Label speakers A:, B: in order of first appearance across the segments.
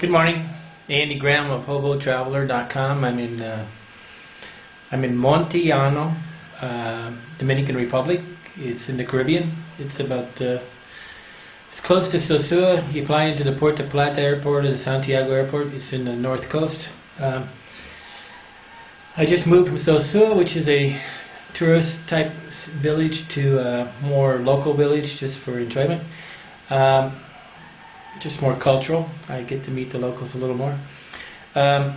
A: Good morning, Andy Graham of hoboontheroad.com. I'm in Montellano, Dominican Republic. It's in the Caribbean. It's about it's close to Sosua. You fly into the Puerto Plata airport or the Santiago airport. It's in the north coast. I just moved from Sosua, which is a tourist type village, to a more local village just for enjoyment. Just more cultural. I get to meet the locals a little more. Trying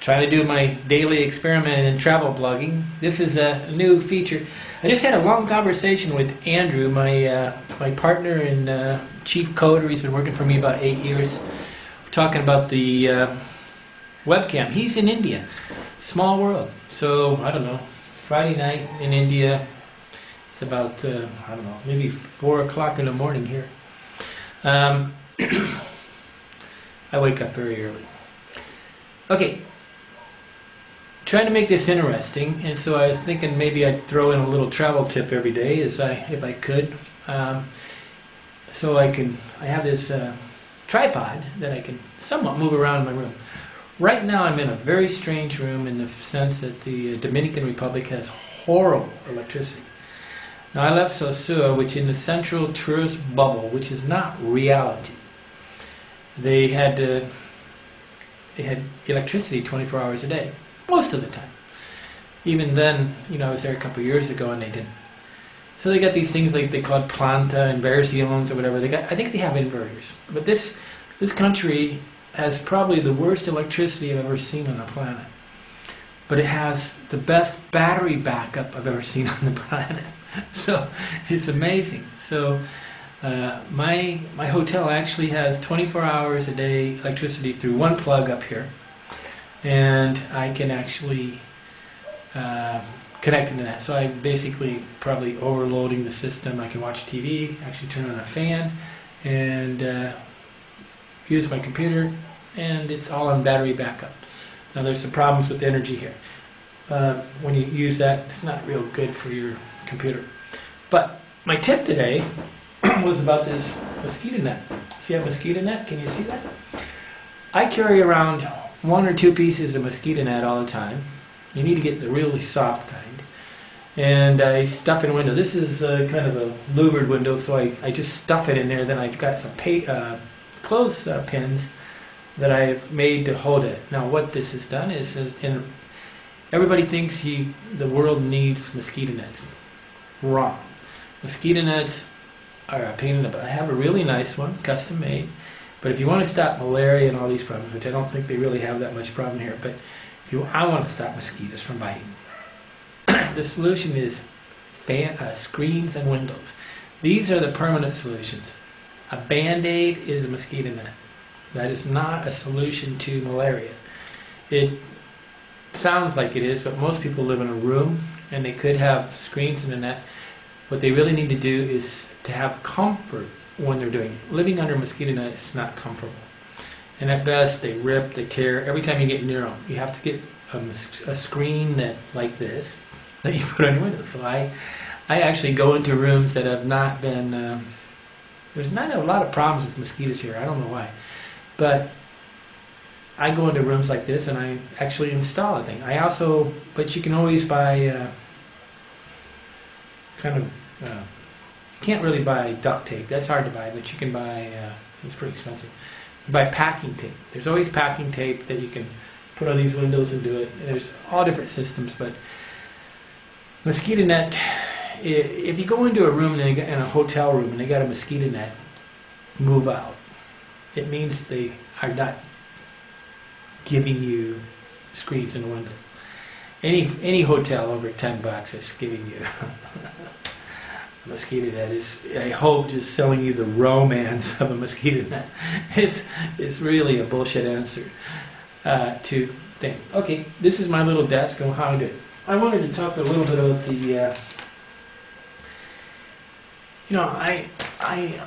A: to do my daily experiment in travel blogging. This is a new feature. I just had a long conversation with Andrew, my partner and chief coder. He's been working for me about 8 years. We're talking about the webcam. He's in India. Small world. So, I don't know. It's Friday night in India. It's about, I don't know, maybe 4 o'clock in the morning here. I wake up very early. Okay, trying to make this interesting, and so I was thinking maybe I'd throw in a little travel tip every day, if I could. So I have this tripod that I can somewhat move around in my room. Right now I'm in a very strange room in the sense that the Dominican Republic has horrible electricity. Now I left Sosua, which is in the central tourist bubble, which is not reality. They had electricity 24 hours a day, most of the time. Even then, I was there a couple of years ago and they didn't. So they got these things like they call planta, inversions or whatever. I think they have inverters. But this country has probably the worst electricity I've ever seen on the planet. But it has the best battery backup I've ever seen on the planet. So it's amazing. So my hotel actually has 24 hours a day electricity through one plug up here, and I can actually connect into that. So I'm basically probably overloading the system. I can watch TV, actually turn on a fan, and use my computer, and it's all on battery backup. Now there's some problems with energy here. When you use that, it's not real good for your computer. But my tip today was about this mosquito net. See that mosquito net? Can you see that? I carry around 1 or 2 pieces of mosquito net all the time. You need to get the really soft kind. And I stuff in a window. This is kind of a louvered window, so I just stuff it in there. Then I've got some clothes pins that I've made to hold it. Now what this has done is everybody thinks the world needs mosquito nets. Wrong. Mosquito nets are a pain in the butt. I have a really nice one, custom made. But if you want to stop malaria and all these problems, which I don't think they really have that much problem here, but I want to stop mosquitoes from biting. The solution is screens and windows. These are the permanent solutions. A Band-Aid is a mosquito net. That is not a solution to malaria. It sounds like it is, but most people live in a room and they could have screens in the net. What they really need to do is to have comfort when they're doing it. Living under a mosquito net is not comfortable. And at best, they rip, they tear. Every time you get near them, you have to get a screen that like this that you put on your window. So I actually go into rooms that have not been... there's not a lot of problems with mosquitoes here. I don't know why. But I go into rooms like this and I actually install a thing. But you can always buy you can't really buy duct tape. That's hard to buy, but you can buy, it's pretty expensive. You buy packing tape. There's always packing tape that you can put on these windows and do it. And there's all different systems, but mosquito net, if you go into a room in a hotel room and they got a mosquito net, move out. It means they are not giving you screens in the window. Any hotel over $10 is giving you a mosquito net. I hope, just selling you the romance of a mosquito net. It's really a bullshit answer to thing. Okay, this is my little desk and how I do it. I wanted to talk a little bit about the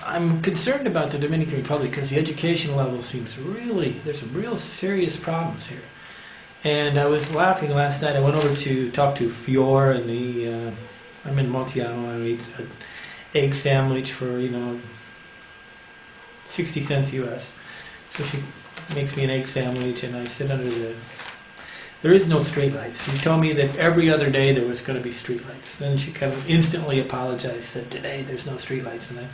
A: I'm concerned about the Dominican Republic because the education level seems there's some real serious problems here. And I was laughing last night. I went over to talk to Fior and I'm in Montellano. I ate an egg sandwich for 60 cents US. So she makes me an egg sandwich, and I sit under the... There is no street lights. She told me that every other day there was going to be street lights. Then she kind of instantly apologized, said today there's no street lights. And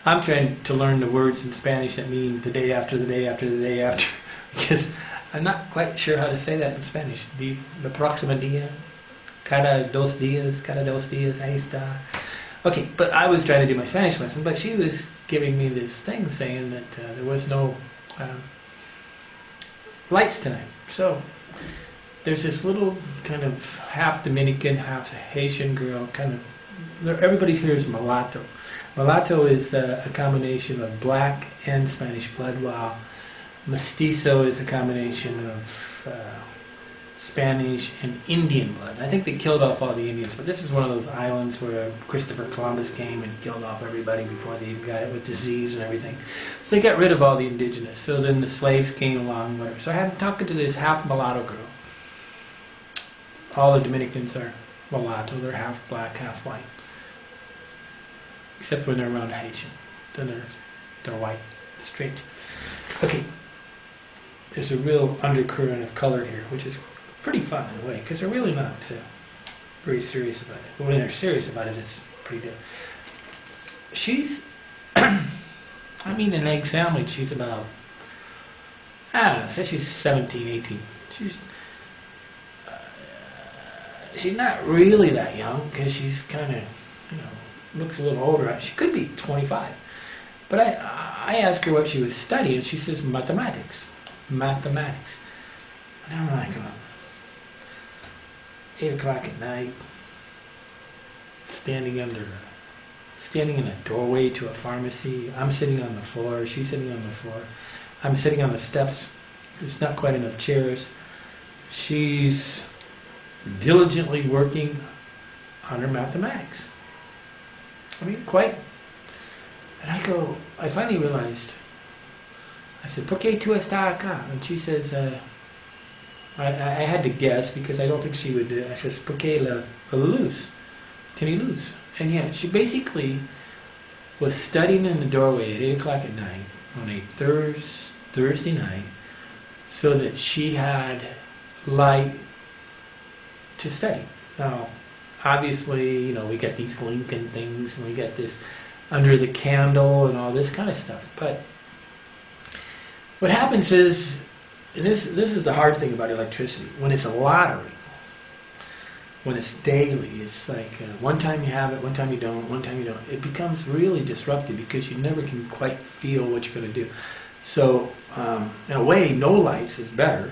A: I'm trying to learn the words in Spanish that mean the day after the day after the day after, because I'm not quite sure how to say that in Spanish. The próximo día, cada dos días, ahí está. Okay, but I was trying to do my Spanish lesson, but she was giving me this thing saying that there was no lights tonight. So there's this little kind of half Dominican, half Haitian girl, kind of, everybody here is mulatto. Mulatto is a combination of black and Spanish blood, while mestizo is a combination of Spanish and Indian blood. I think they killed off all the Indians, but this is one of those islands where Christopher Columbus came and killed off everybody before they even got it with disease and everything. So they got rid of all the indigenous. So then the slaves came along, whatever. So I had talking to this half mulatto girl. All the Dominicans are mulatto. They're half black, half white. Except when they're around Haitian. Then they're white. Straight. Okay. There's a real undercurrent of color here, which is pretty fun in a way, because they're really not very serious about it. But when they're serious about it, it's pretty good. She's, I mean, an egg sandwich, she's about, I don't know, say she's 17, 18. She's not really that young, because she's kind of, looks a little older. She could be 25. But I asked her what she was studying, and she says mathematics. Mathematics. And I'm like, 8 o'clock at night, standing in a doorway to a pharmacy. I'm sitting on the floor, she's sitting on the floor. I'm sitting on the steps. There's not quite enough chairs. She's diligently working on her mathematics. I mean, quite. And I finally realized, I said, ¿Por qué tú estás acá? And she says, I had to guess because I don't think she would. I says, ¿Por qué la luz? Tiene luz? And yeah, she basically was studying in the doorway at 8 o'clock at night on a Thursday night so that she had light to study. Now, obviously, we got these Lincoln things and we got this under the candle and all this kind of stuff. But what happens is, and this is the hard thing about electricity, when it's a lottery, when it's daily, it's like one time you have it, one time you don't, one time you don't. It becomes really disruptive because you never can quite feel what you're going to do. So, in a way, no lights is better,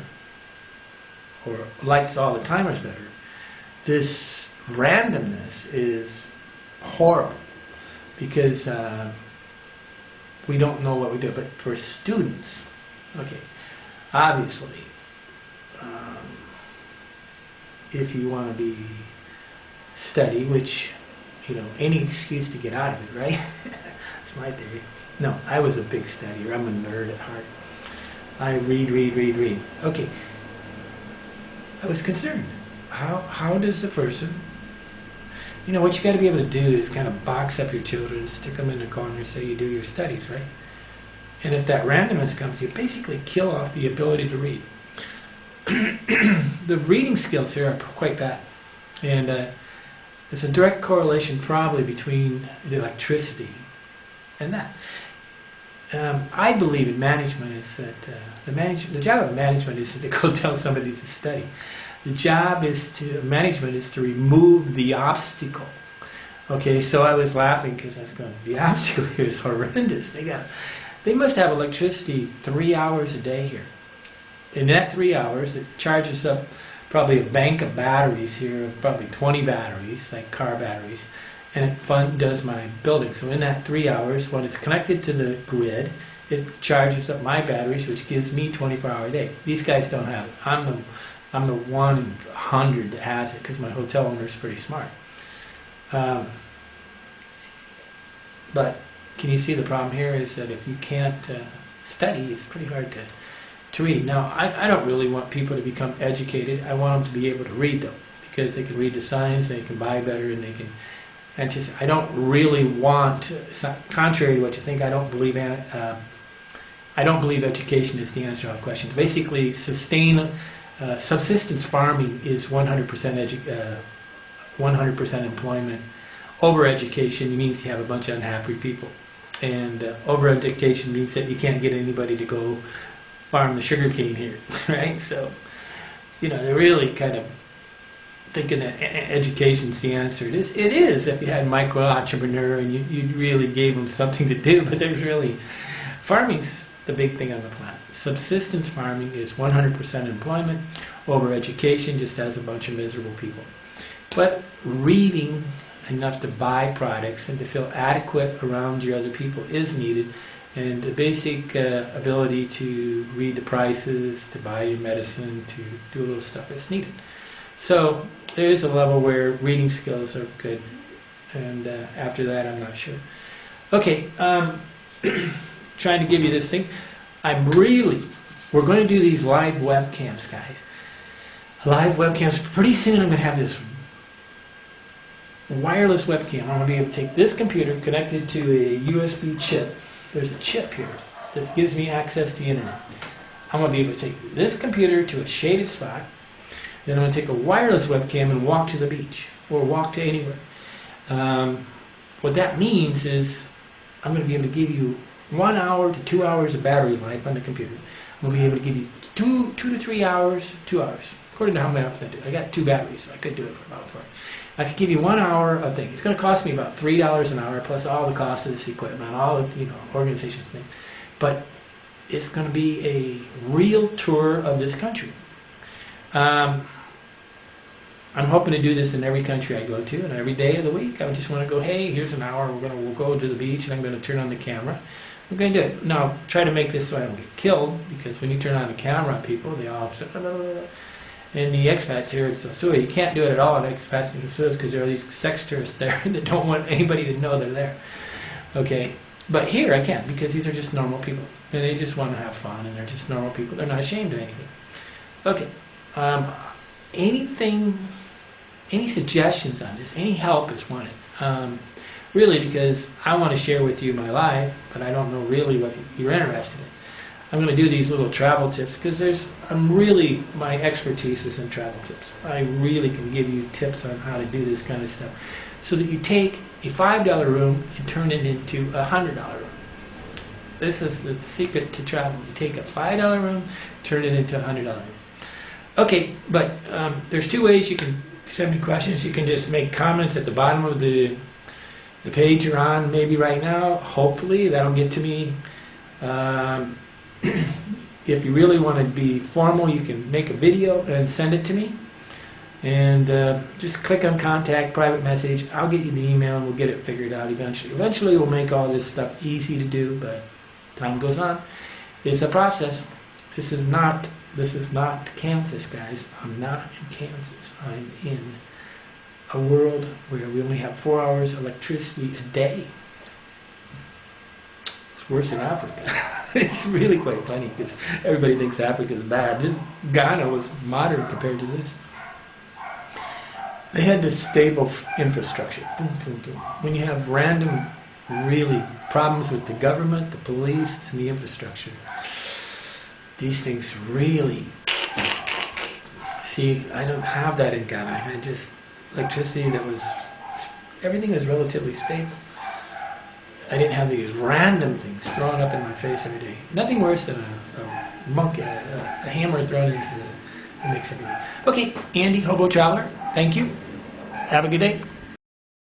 A: or lights all the time is better. This randomness is horrible because we don't know what we do. But for students, okay, obviously, if you want to be study, which, any excuse to get out of it, right? That's my theory. No, I was a big studier. I'm a nerd at heart. I read. Okay. I was concerned. How does the person, what you got to be able to do is kind of box up your children, stick them in a corner, and say you do your studies, right? And if that randomness comes, you basically kill off the ability to read. The reading skills here are quite bad. And there's a direct correlation probably between the electricity and that. I believe in management is that the job of management isn't to go tell somebody to study. The job management is to remove the obstacle. Okay, so I was laughing because I was going, the obstacle here is horrendous. They must have electricity 3 hours a day here. In that 3 hours, it charges up probably a bank of batteries here, probably 20 batteries, like car batteries, and it does my building. So in that 3 hours, when it's connected to the grid, it charges up my batteries, which gives me 24-hour day. These guys don't have it. I'm the 1 in 100 that has it because my hotel owner is pretty smart. But can you see the problem here is that if you can't study, it's pretty hard to read. Now, I don't really want people to become educated. I want them to be able to read, though, because they can read the signs, they can buy better, and they can anticipate. I don't really want, contrary to what you think, I don't believe I don't believe education is the answer to all questions. Basically, subsistence farming is 100% employment. Over-education means you have a bunch of unhappy people. And over-education means that you can't get anybody to go farm the sugarcane here, right? So, they're really kind of thinking that education's the answer. It is if you had a micro-entrepreneur and you really gave them something to do, but there's really... Farming's the big thing on the planet. Subsistence farming is 100% employment. Over-education just has a bunch of miserable people. But reading enough to buy products and to feel adequate around your other people is needed, and the basic ability to read the prices, to buy your medicine, to do a little stuff is needed. So there is a level where reading skills are good, and after that I'm not sure. Okay, trying to give you this thing. We're going to do these live webcams, guys. Live webcams. Pretty soon I'm going to have this wireless webcam. I'm going to be able to take this computer connected to a USB chip. There's a chip here that gives me access to the internet. I'm going to be able to take this computer to a shaded spot. Then I'm going to take a wireless webcam and walk to the beach or walk to anywhere. What that means is I'm going to be able to give you 1 hour to 2 hours of battery life on the computer. I'm going to be able to give you 2 to 3 hours, 2 hours, according to how many often I do. I got 2 batteries, so I could do it for about 4 hours. I could give you 1 hour of thing. It's going to cost me about $3 an hour plus all the cost of this equipment, all the organization's thing. But it's going to be a real tour of this country. I'm hoping to do this in every country I go to, and every day of the week. I just want to go, hey, here's an hour. We'll go to the beach, and I'm going to turn on the camera. I'm going to do it. Now, try to make this so I don't get killed, because when you turn on the camera on people, they all say, and the expats here in Suez, you can't do it at all at expats in Suez because there are these sex tourists there that don't want anybody to know they're there. Okay, but here I can, because these are just normal people, and they just want to have fun, and they're just normal people. They're not ashamed of anything. Okay, any suggestions on this? Any help is wanted. Really, because I want to share with you my life, but I don't know really what you're interested in. I'm going to do these little travel tips because my expertise is in travel tips. I really can give you tips on how to do this kind of stuff, so that you take a $5 room and turn it into a $100 room. This is the secret to travel. You take a $5 room, turn it into a $100 room. Okay, but there's 2 ways you can send me questions. You can just make comments at the bottom of the page you're on maybe right now. Hopefully that'll get to me. If you really want to be formal, you can make a video and send it to me. And just click on contact, private message. I'll get you the email and we'll get it figured out eventually. Eventually we'll make all this stuff easy to do, but time goes on. It's a process. This is not Kansas, guys. I'm not in Kansas. I'm in a world where we only have 4 hours electricity a day. It's worse in Africa. It's really quite funny because everybody thinks Africa's bad. Ghana was modern compared to this. They had this stable infrastructure. When you have random, really problems with the government, the police, and the infrastructure, these things really... See, I don't have that in Ghana. I had just electricity everything was relatively stable. I didn't have these random things thrown up in my face every day. Nothing worse than a monkey, a hammer thrown into the mix every day. Okay, Andy, Hobo Traveler, thank you. Have a good day.